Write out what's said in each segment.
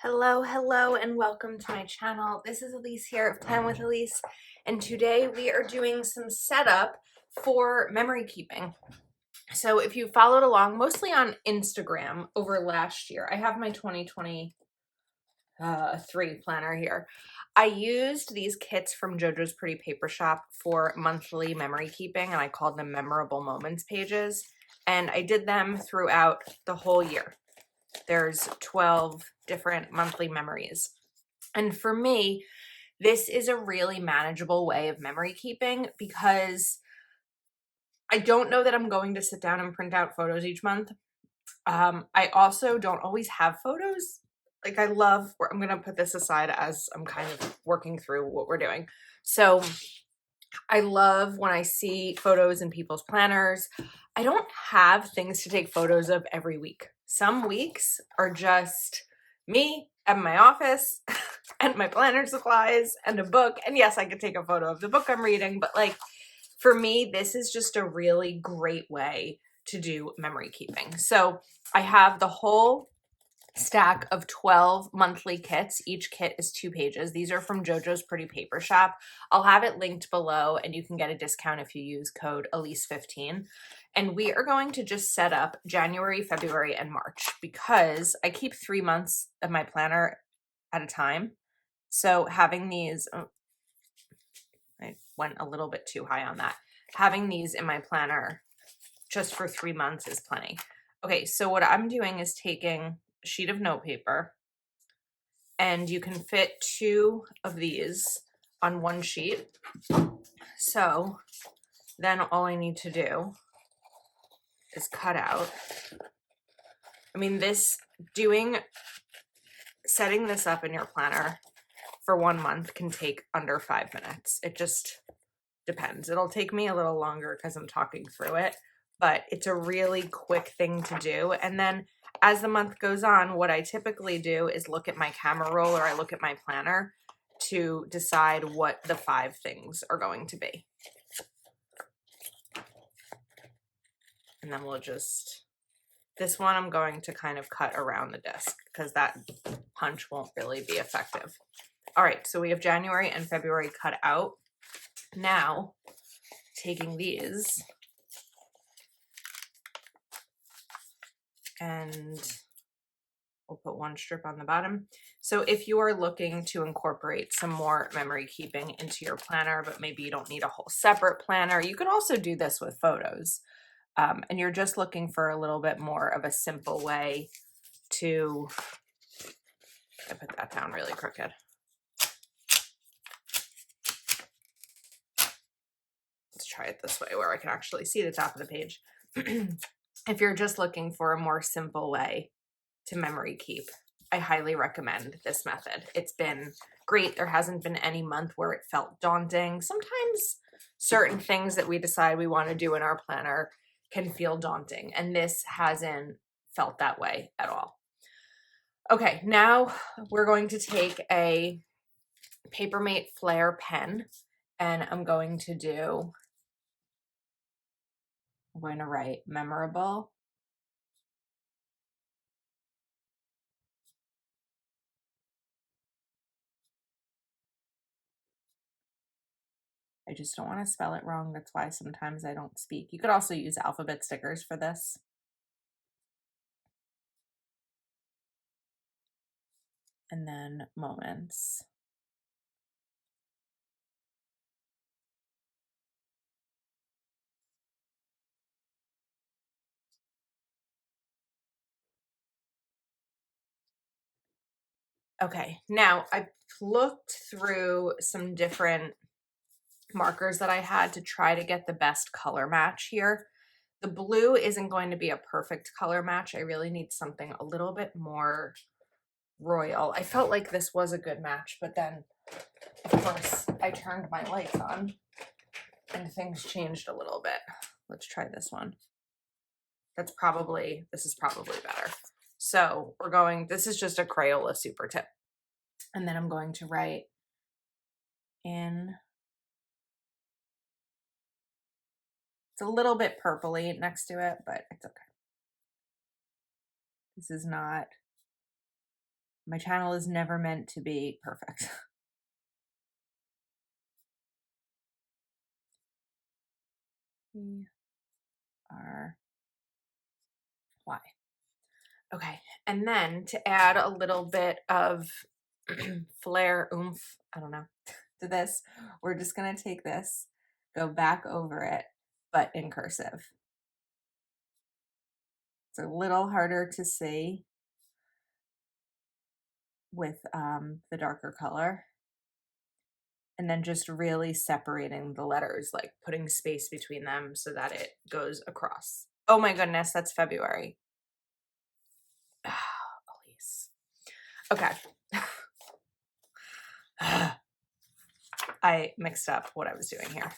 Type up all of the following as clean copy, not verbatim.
Hello, and welcome to my channel. This is Elise here of Time with Elise, and today we are doing some setup for memory keeping. So if you followed along, mostly on Instagram over last year, I have my 2023 planner here. I used these kits from JoJo's Pretty Paper Shop for monthly memory keeping, and I called them Memorable Moments pages, and I did them throughout the whole year. There's 12 different monthly memories. And for me, this is a really manageable way of memory keeping because I don't know that I'm going to sit down and print out photos each month. I also don't always have photos. Like I'm going to put this aside as I'm kind of working through what we're doing. So I love when I see photos in people's planners. I don't have things to take photos of every week. Some weeks are just me at my office and my planner supplies and a book. And yes, I could take a photo of the book I'm reading, but like for me, this is just a really great way to do memory keeping. So I have the whole stack of 12 monthly kits. Each kit is 2 pages. These are from JoJo's Pretty Paper Shop. I'll have it linked below and you can get a discount if you use code Elise15. And we are going to just set up January, February, and March because I keep 3 months of my planner at a time. So having these, I went a little bit too high on that. Having these in my planner just for 3 months is plenty. Okay, so what I'm doing is taking sheet of notepaper, and you can fit 2 of these on 1 sheet. So then all I need to do is cut out. I mean, setting this up in your planner for 1 month can take under 5 minutes. It just depends. It'll take me a little longer because I'm talking through it, but it's a really quick thing to do. And then as the month goes on, what I typically do is look at my camera roll or I look at my planner to decide what the 5 things are going to be. And then this one I'm going to kind of cut around the disc because that punch won't really be effective. All right, so we have January and February cut out. Now, taking these and we'll put 1 strip on the bottom. So if you are looking to incorporate some more memory keeping into your planner, but maybe you don't need a whole separate planner, you can also do this with photos. And you're just looking for a little bit more of a simple way to, I put that down really crooked. Let's try it this way where I can actually see the top of the page. If you're just looking for a more simple way to memory keep, I highly recommend this method. It's been great. There hasn't been any month where it felt daunting. Sometimes certain things that we decide we want to do in our planner can feel daunting, and this hasn't felt that way at all. Okay, now we're going to take a Papermate Flair pen, and I'm going to write memorable. I just don't want to spell it wrong. That's why sometimes I don't speak. You could also use alphabet stickers for this. And then moments. Okay, now I looked through some different markers that I had to try to get the best color match here. The blue isn't going to be a perfect color match. I really need something a little bit more royal. I felt like this was a good match, but then of course I turned my lights on and things changed a little bit. Let's try this one. This is probably better. So this is just a Crayola super tip. And then I'm going to write in, it's a little bit purpley next to it, but it's okay. This is not My channel is never meant to be perfect. E-R-Y. Okay, and then to add a little bit of flair, oomph, I don't know, to this, we're just gonna take this, go back over it, but in cursive. It's a little harder to see with the darker color. And then just really separating the letters, like putting space between them so that it goes across. Oh my goodness, that's February. Elise. Okay. I mixed up what I was doing here.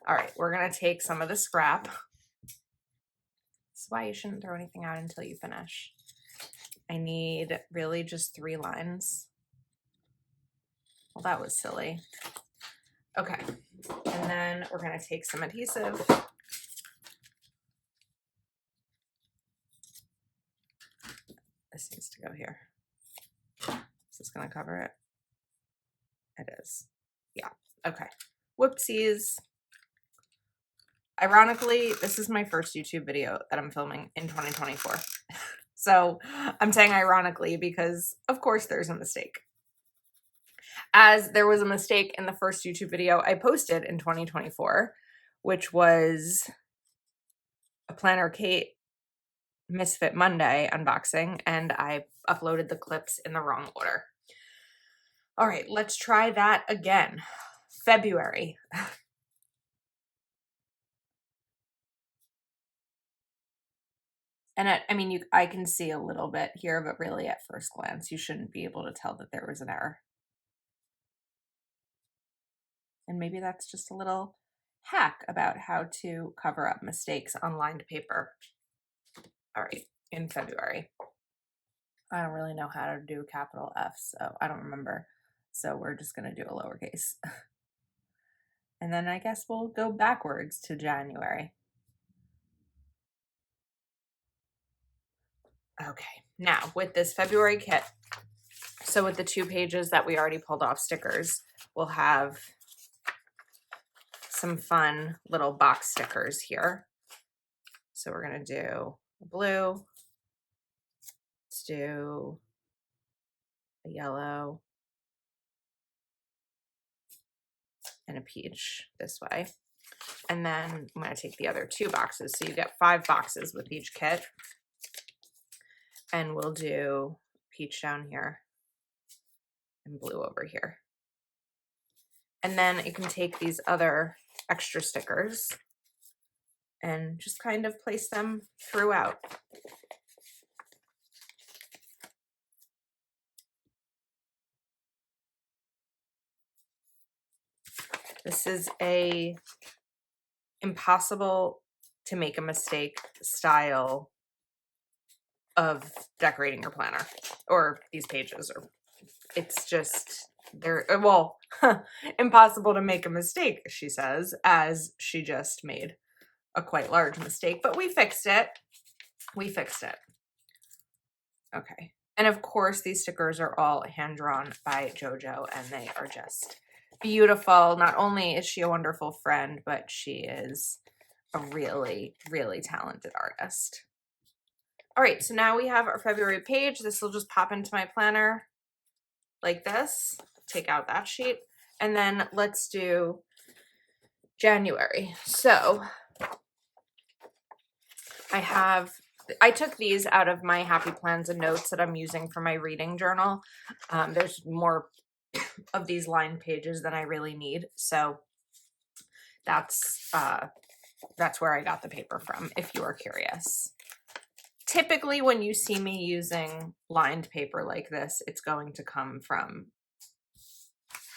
All right, we're gonna take some of the scrap. This is why you shouldn't throw anything out until you finish. I need really just 3 lines. Well, that was silly. Okay, and then we're gonna take some adhesive. This needs to go here. Is this gonna cover it? It is. Yeah. Okay. Whoopsies. Ironically, this is my first YouTube video that I'm filming in 2024. So I'm saying ironically because, of course, there's a mistake. As there was a mistake in the first YouTube video I posted in 2024, which was a Planner Kate Misfit Monday unboxing, and I uploaded the clips in the wrong order. All right, let's try that again. February. And I mean, I can see a little bit here, but really at first glance, you shouldn't be able to tell that there was an error. And maybe that's just a little hack about how to cover up mistakes on lined paper. All right, in February. I don't really know how to do capital F, so I don't remember. So we're just gonna do a lowercase. And then I guess we'll go backwards to January. Okay, now with this February kit, so with the 2 pages that we already pulled off stickers, we'll have some fun little box stickers here. So we're gonna do blue, let's do a yellow, and a peach this way. And then I'm gonna take the other 2 boxes. So you get 5 boxes with each kit. And we'll do peach down here and blue over here. And then you can take these other extra stickers and just kind of place them throughout. This is a impossible to make a mistake style of decorating your planner or these pages, or it's just they're well impossible to make a mistake, she says, as she just made a quite large mistake, but we fixed it. Okay, and of course these stickers are all hand drawn by JoJo, and they are just beautiful. Not only is she a wonderful friend, but she is a really, really talented artist. All right, so now we have our February page. This will just pop into my planner like this. Take out that sheet. And then let's do January. So I took these out of my Happy Plans and Notes that I'm using for my reading journal. There's more of these lined pages than I really need. So that's where I got the paper from, if you are curious. Typically, when you see me using lined paper like this, it's going to come from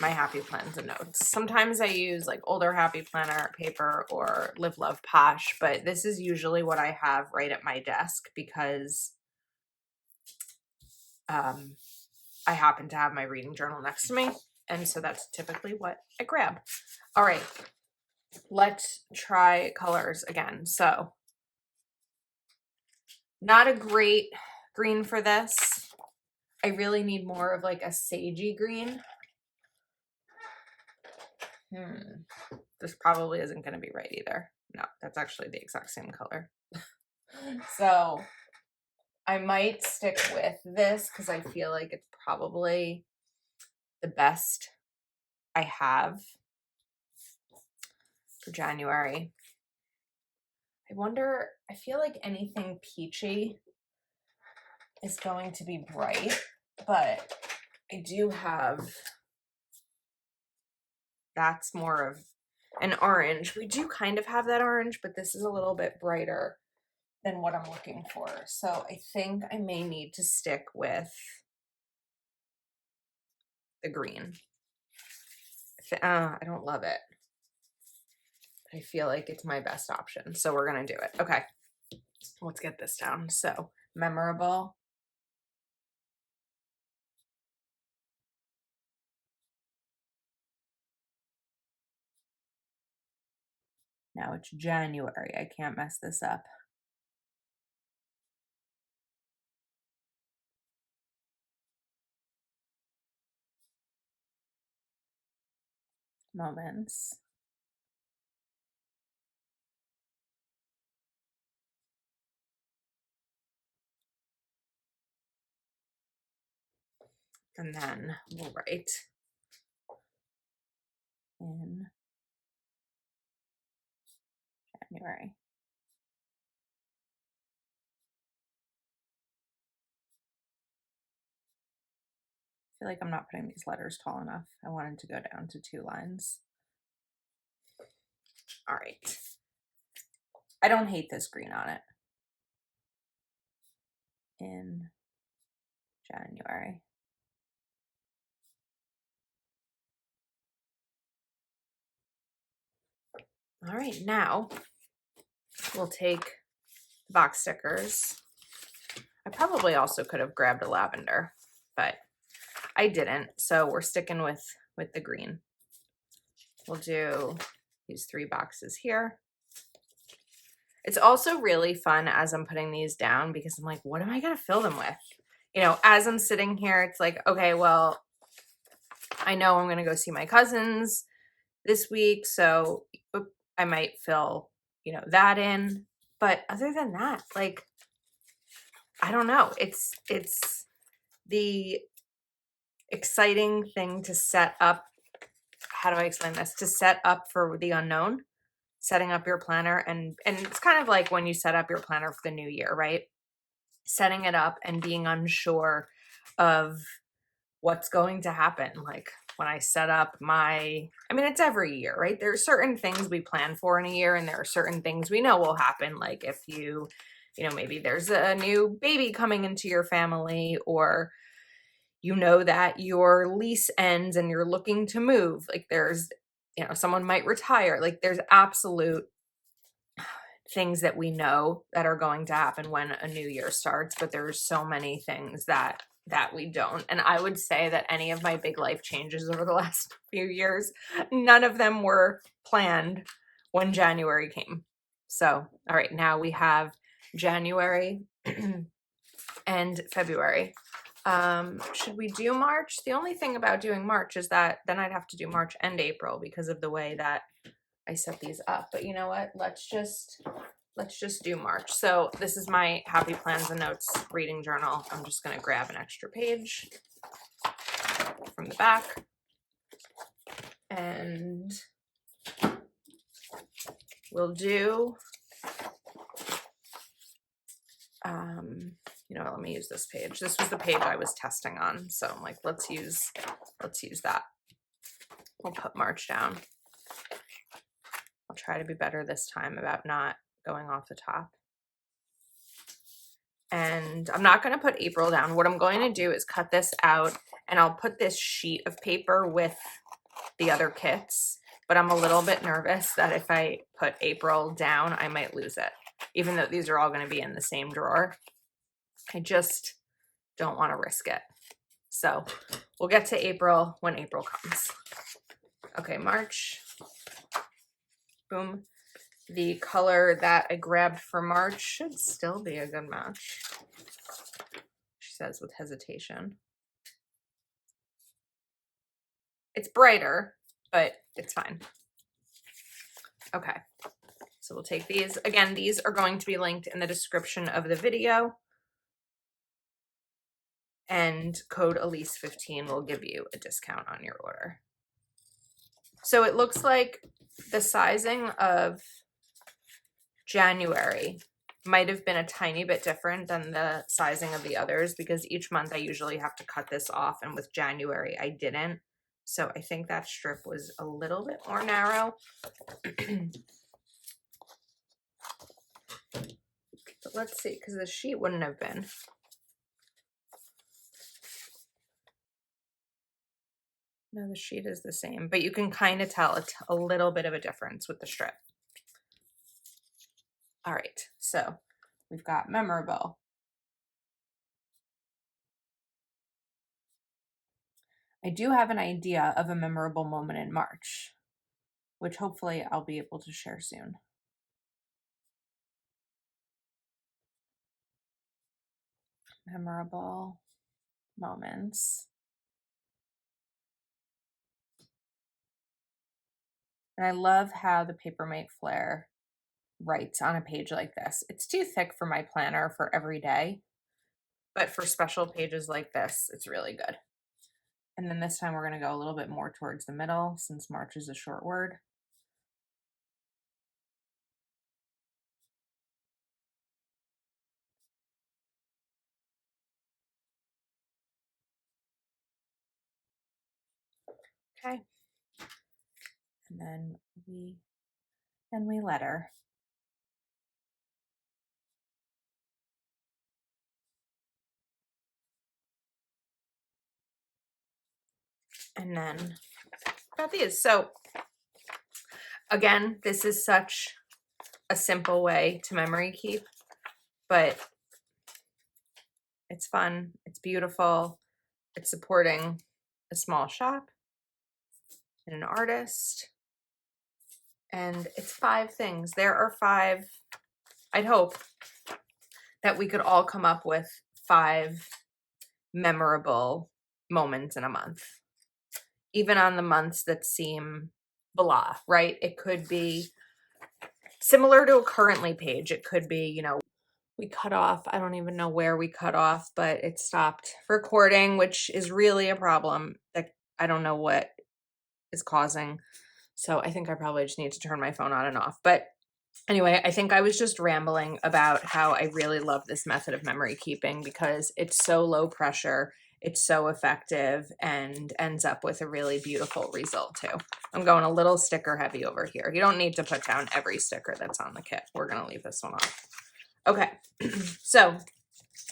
my Happy Plans and Notes. Sometimes I use like older Happy Planner paper or Live Love Posh, but this is usually what I have right at my desk because I happen to have my reading journal next to me, and so that's typically what I grab. All right, let's try colors again. So not a great green for this. I really need more of like a sagey green. This probably isn't going to be right either. No, that's actually the exact same color. So I might stick with this because I feel like it's probably the best I have for January. I wonder, I feel like anything peachy is going to be bright, but I do have, that's more of an orange. We do kind of have that orange, but this is a little bit brighter than what I'm looking for. So I think I may need to stick with the green. I don't love it. I feel like it's my best option. So we're going to do it. Okay. Let's get this down. So memorable. Now it's January. I can't mess this up. Moments. And then we'll write in January. I feel like I'm not putting these letters tall enough. I wanted to go down to 2 lines. All right. I don't hate this green on it. In January. All right, now we'll take the box stickers. I probably also could have grabbed a lavender, but I didn't. So we're sticking with the green. We'll do these 3 boxes here. It's also really fun as I'm putting these down because I'm like, what am I going to fill them with? You know, as I'm sitting here, it's like, okay, well, I know I'm going to go see my cousins this week, so I might fill, you know, that in. But other than that, like, I don't know. It's the exciting thing to set up. How do I explain this? To set up for the unknown, setting up your planner, and it's kind of like when you set up your planner for the new year, right? Setting it up and being unsure of what's going to happen. Like when I set up I mean, it's every year, right? There are certain things we plan for in a year, and there are certain things we know will happen. Like if you know, maybe there's a new baby coming into your family, or you know that your lease ends and you're looking to move. Like there's, you know, someone might retire. Like there's absolute things that we know that are going to happen when a new year starts, but there's so many things that we don't. And I would say that any of my big life changes over the last few years, none of them were planned when January came. So, all right, now we have January and February. Should we do March? The only thing about doing March is that then I'd have to do March and April because of the way that I set these up. But you know what? Let's just do March. So this is my Happy Plans and Notes reading journal. I'm just going to grab an extra page from the back. And we'll do, you know, let me use this page. This was the page I was testing on. So I'm like, let's use that. We'll put March down. I'll try to be better this time about not going off the top. And I'm not going to put April down. What I'm going to do is cut this out, and I'll put this sheet of paper with the other kits. But I'm a little bit nervous that if I put April down, I might lose it, even though these are all going to be in the same drawer. I just don't want to risk it. So we'll get to April when April comes. Okay, March. Boom. The color that I grabbed for March should still be a good match, she says with hesitation. It's brighter, but it's fine. Okay, so we'll take these. Again, these are going to be linked in the description of the video. And code Elise15 will give you a discount on your order. So it looks like the sizing of January might have been a tiny bit different than the sizing of the others, because each month I usually have to cut this off, and with January I didn't. So I think that strip was a little bit more narrow. But let's see, because the sheet wouldn't have been. No, the sheet is the same, but you can kind of tell it's a little bit of a difference with the strip. All right, so we've got memorable. I do have an idea of a memorable moment in March, which hopefully I'll be able to share soon. Memorable moments. And I love how the Papermate Flair writes on a page like this. It's too thick for my planner for every day, but for special pages like this, it's really good. And then this time we're going to go a little bit more towards the middle, since March is a short word. Okay. And then we letter. And then got these. So again, this is such a simple way to memory keep, but it's fun, it's beautiful, it's supporting a small shop and an artist, and it's 5 things. There are 5, I'd hope that we could all come up with 5 memorable moments in a month, even on the months that seem blah, right? It could be similar to a currently page. It could be, you know, we cut off, I don't even know where we cut off, but it stopped recording, which is really a problem that I don't know what is causing. So I think I probably just need to turn my phone on and off. But anyway, I think I was just rambling about how I really love this method of memory keeping because it's so low pressure, it's so effective, and ends up with a really beautiful result too. I'm going a little sticker heavy over here. You don't need to put down every sticker that's on the kit. We're going to leave this one off. Okay, so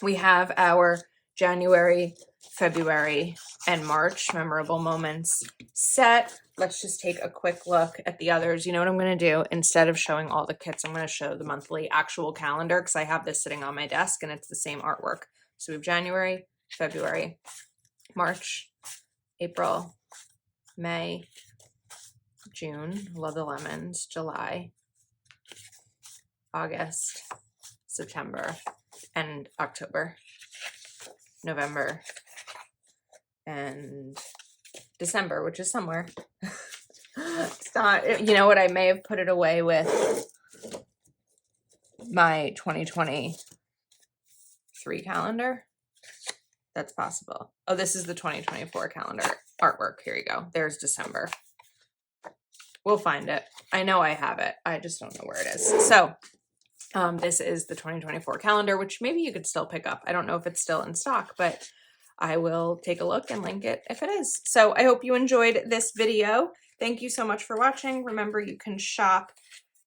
we have our January, February, and March memorable moments set. Let's just take a quick look at the others. You know what I'm going to do? Instead of showing all the kits, I'm going to show the monthly actual calendar because I have this sitting on my desk and it's the same artwork. So we have January, February, March, April, May, June, love the lemons, July, August, September, and October, November, and December, which is somewhere. It's not, you know what, I may have put it away with my 2023 calendar. That's possible. Oh, this is the 2024 calendar artwork. Here you go. There's December. We'll find it. I know I have it. I just don't know where it is. So this is the 2024 calendar, which maybe you could still pick up. I don't know if it's still in stock, but I will take a look and link it if it is. So I hope you enjoyed this video. Thank you so much for watching. Remember, you can shop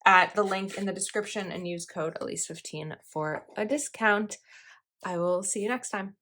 at the link in the description and use code Elise15 for a discount. I will see you next time.